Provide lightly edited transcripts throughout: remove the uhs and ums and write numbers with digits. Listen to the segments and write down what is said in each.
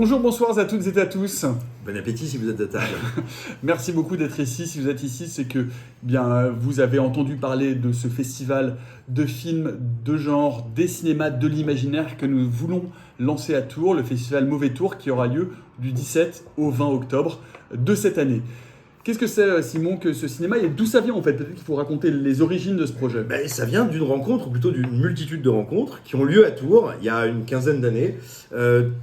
Bonjour, bonsoir à toutes et à tous. Bon appétit si vous êtes à table. Merci beaucoup d'être ici. Si vous êtes ici, c'est que bien vous avez entendu parler de ce festival de films de genre, des cinémas, de l'imaginaire que nous voulons lancer à Tours, le festival Mauvais Tour qui aura lieu du 17 au 20 octobre de cette année. Qu'est-ce que c'est, Simon, que ce cinéma et d'où ça vient en fait? Peut-être qu'il faut raconter les origines de ce projet. Ça vient d'une rencontre, ou plutôt d'une multitude de rencontres, qui ont lieu à Tours il y a une quinzaine d'années.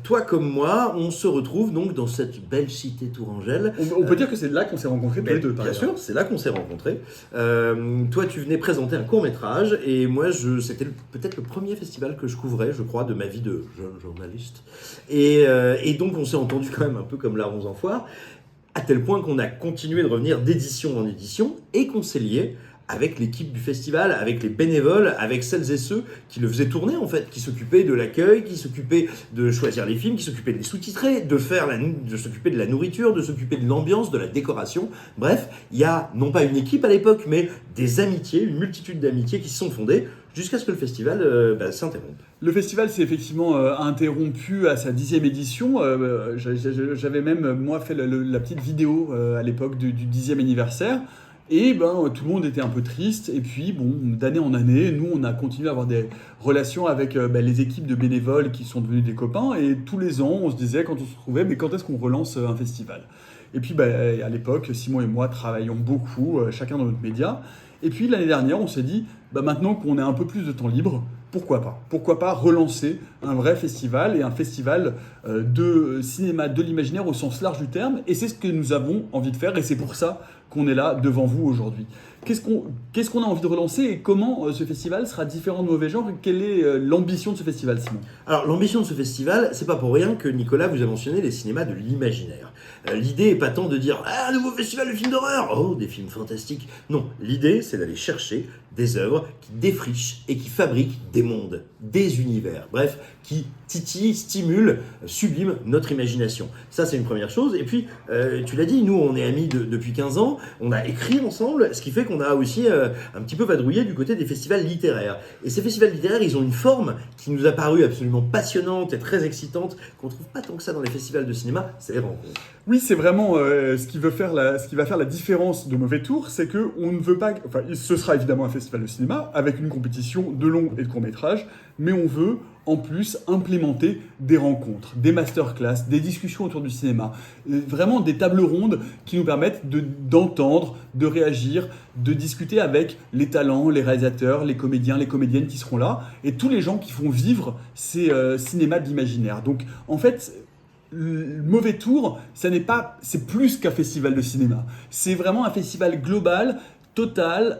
Toi comme moi, on se retrouve donc dans cette belle cité tourangelle. On peut dire que c'est là qu'on s'est rencontrés tous les deux, par Bien sûr, c'est là qu'on s'est rencontrés. Toi, tu venais présenter un court-métrage, et moi, c'était peut-être le premier festival que je couvrais, je crois, de ma vie de jeune journaliste. Et donc, on s'est entendu quand même un peu comme larrons en foire, à tel point qu'on a continué de revenir d'édition en édition et qu'on s'est lié avec l'équipe du festival, avec les bénévoles, avec celles et ceux qui le faisaient tourner en fait, qui s'occupaient de l'accueil, qui s'occupaient de choisir les films, qui s'occupaient de les sous-titrer, de s'occuper de la nourriture, de s'occuper de l'ambiance, de la décoration. Bref, il y a non pas une équipe à l'époque, mais des amitiés, une multitude d'amitiés qui se sont fondées jusqu'à ce que le festival s'interrompe. Le festival s'est effectivement interrompu à sa 10e édition. J'avais même, moi, fait la petite vidéo à l'époque du 10e anniversaire. Et tout le monde était un peu triste. Et puis, d'année en année, nous, on a continué à avoir des relations avec les équipes de bénévoles qui sont devenus des copains. Et tous les ans, on se disait, quand on se trouvait, mais quand est-ce qu'on relance un festival? Et puis, à l'époque, Simon et moi travaillions beaucoup, chacun dans notre média. Et puis, l'année dernière, on s'est dit, maintenant qu'on a un peu plus de temps libre, pourquoi pas? Pourquoi pas relancer un vrai festival et un festival de cinéma, de l'imaginaire au sens large du terme. Et c'est ce que nous avons envie de faire et c'est pour ça qu'on est là devant vous aujourd'hui. Qu'est-ce qu'on a envie de relancer et comment ce festival sera différent de Mauvais Genre? Quelle est l'ambition de ce festival, Simon? Alors, l'ambition de ce festival, c'est pas pour rien que Nicolas vous a mentionné les cinémas de l'imaginaire. L'idée est pas tant de dire « Ah, un nouveau festival de films d'horreur !» Oh, des films fantastiques. Non, l'idée, c'est d'aller chercher des œuvres qui défrichent et qui fabriquent des mondes, des univers, bref, qui titillent, stimulent, subliment notre imagination. Ça, c'est une première chose. Et puis, tu l'as dit, nous, on est amis depuis 15 ans, on a écrit ensemble, ce qui fait qu'on a aussi un petit peu vadrouillé du côté des festivals littéraires. Et ces festivals littéraires, ils ont une forme qui nous a paru absolument passionnante et très excitante, qu'on trouve pas tant que ça dans les festivals de cinéma, c'est les rencontres. Oui, c'est vraiment ce qui va faire la différence de Mauvais Tour, c'est que on ne veut pas, ce sera évidemment un festival de cinéma avec une compétition de long et de court métrage, mais on veut en plus implémenter des rencontres, des masterclass, des discussions autour du cinéma, vraiment des tables rondes qui nous permettent d'entendre, de réagir, de discuter avec les talents, les réalisateurs, les comédiens, les comédiennes qui seront là, et tous les gens qui font vivre ces cinémas de l'imaginaire. Donc en fait, Mauvais Tour, c'est plus qu'un festival de cinéma. C'est vraiment un festival global, total,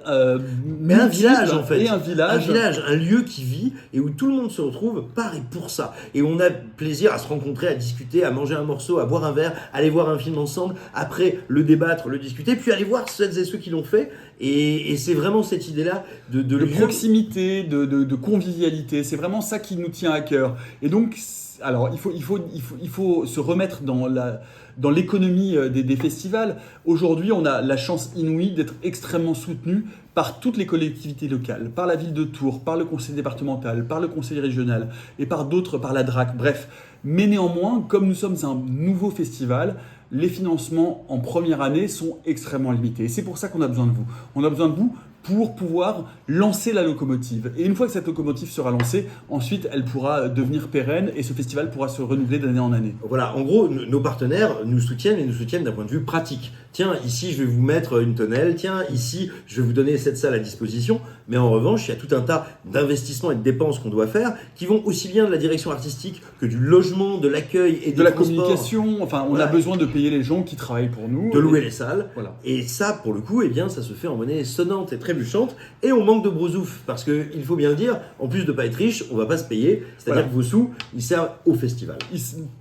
mais un village en fait. Et un village, un lieu qui vit et où tout le monde se retrouve par et pour ça. Et on a plaisir à se rencontrer, à discuter, à manger un morceau, à boire un verre, aller voir un film ensemble, après le débattre, le discuter, puis aller voir celles et ceux qui l'ont fait. Et c'est vraiment cette idée-là de proximité, de convivialité. C'est vraiment ça qui nous tient à cœur. Et donc, alors, il faut se remettre dans l'économie des festivals. Aujourd'hui, on a la chance inouïe d'être extrêmement soutenu par toutes les collectivités locales, par la ville de Tours, par le conseil départemental, par le conseil régional et par d'autres, par la DRAC, bref. Mais néanmoins, comme nous sommes un nouveau festival, les financements en première année sont extrêmement limités. Et c'est pour ça qu'on a besoin de vous. On a besoin de vous pour pouvoir lancer la locomotive. Et une fois que cette locomotive sera lancée, ensuite elle pourra devenir pérenne et ce festival pourra se renouveler d'année en année. Voilà, en gros, nos partenaires nous soutiennent et nous soutiennent d'un point de vue pratique. Tiens, ici je vais vous mettre une tonnelle, tiens, ici je vais vous donner cette salle à disposition, mais en revanche, il y a tout un tas d'investissements et de dépenses qu'on doit faire qui vont aussi bien de la direction artistique que du logement, de l'accueil et de la communication. Enfin, on a besoin de payer les gens qui travaillent pour nous. De louer les salles. Voilà. Et ça, pour le coup, ça se fait en monnaie sonnante et trébuchante. Et on manque de brosouf, parce qu'il faut bien le dire, en plus de pas être riche, on va pas se payer. C'est-à-dire que vos sous, ils servent au festival.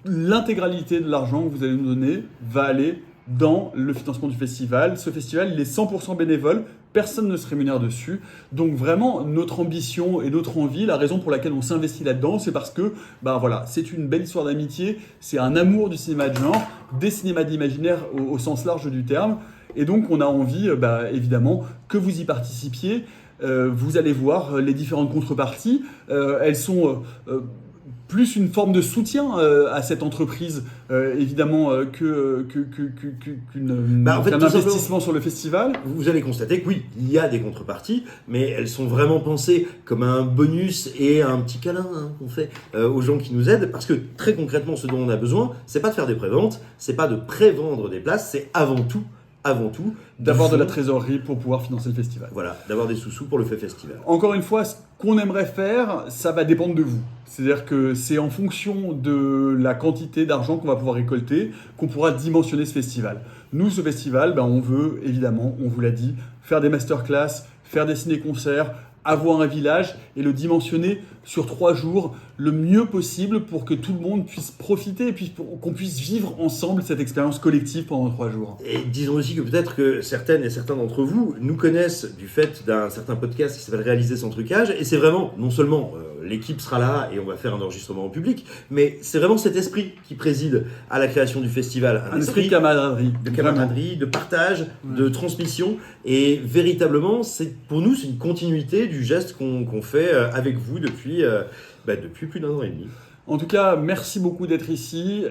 L'intégralité de l'argent que vous allez nous donner va aller dans le financement du festival. Ce festival, il est 100% bénévole. Personne ne se rémunère dessus. Donc vraiment, notre ambition et notre envie, la raison pour laquelle on s'investit là-dedans, c'est parce que c'est une belle histoire d'amitié, c'est un amour du cinéma de genre, des cinémas d'imaginaire au sens large du terme. Et donc on a envie, évidemment, que vous y participiez. Vous allez voir les différentes contreparties. Elles sont plus une forme de soutien à cette entreprise, évidemment, Bah, en fait, qu'un tout simplement, investissement sur le festival. vous allez constater que oui, il y a des contreparties, mais elles sont vraiment pensées comme un bonus et un petit câlin hein, qu'on fait aux gens qui nous aident, parce que très concrètement, ce dont on a besoin, c'est pas de faire des préventes, c'est pas de prévendre des places, c'est avant tout, D'avoir de la fonds, trésorerie pour pouvoir financer le festival. voilà, d'avoir des sous-sous pour le fait festival. Encore une fois, ce qu'on aimerait faire, ça va dépendre de vous. C'est-à-dire que c'est en fonction de la quantité d'argent qu'on va pouvoir récolter qu'on pourra dimensionner ce festival. Nous, ce festival, on veut évidemment, on vous l'a dit, faire des masterclass, faire des ciné-concerts, avoir un village et le dimensionner sur 3 jours le mieux possible pour que tout le monde puisse profiter et puis qu'on puisse vivre ensemble cette expérience collective pendant 3 jours. Et disons aussi que peut-être que certaines et certains d'entre vous nous connaissent du fait d'un certain podcast qui s'appelle Réaliser sans trucage, et c'est vraiment, non seulement l'équipe sera là et on va faire un enregistrement en public, mais c'est vraiment cet esprit qui préside à la création du festival. Un esprit de camaraderie. De camaraderie, de partage, de transmission, et véritablement, pour nous, c'est une continuité du geste qu'on fait avec vous depuis plus d'1 an et demi. En tout cas, merci beaucoup d'être ici.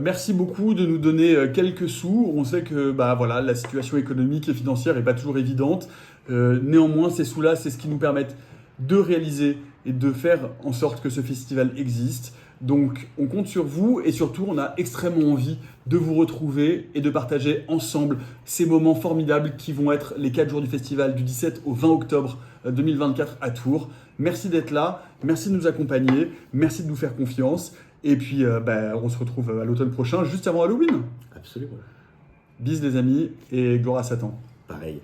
Merci beaucoup de nous donner quelques sous. On sait que voilà, la situation économique et financière n'est pas toujours évidente. Néanmoins, ces sous-là, c'est ce qui nous permettent de réaliser et de faire en sorte que ce festival existe. Donc, on compte sur vous et surtout, on a extrêmement envie de vous retrouver et de partager ensemble ces moments formidables qui vont être les 4 jours du festival du 17 au 20 octobre 2024 à Tours. Merci d'être là, merci de nous accompagner, merci de nous faire confiance. Et puis, on se retrouve à l'automne prochain, juste avant Halloween. Absolument. Bis les amis et gloire à Satan. Pareil.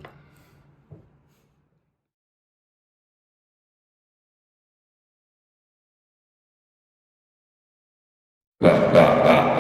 Bah, bah, bah.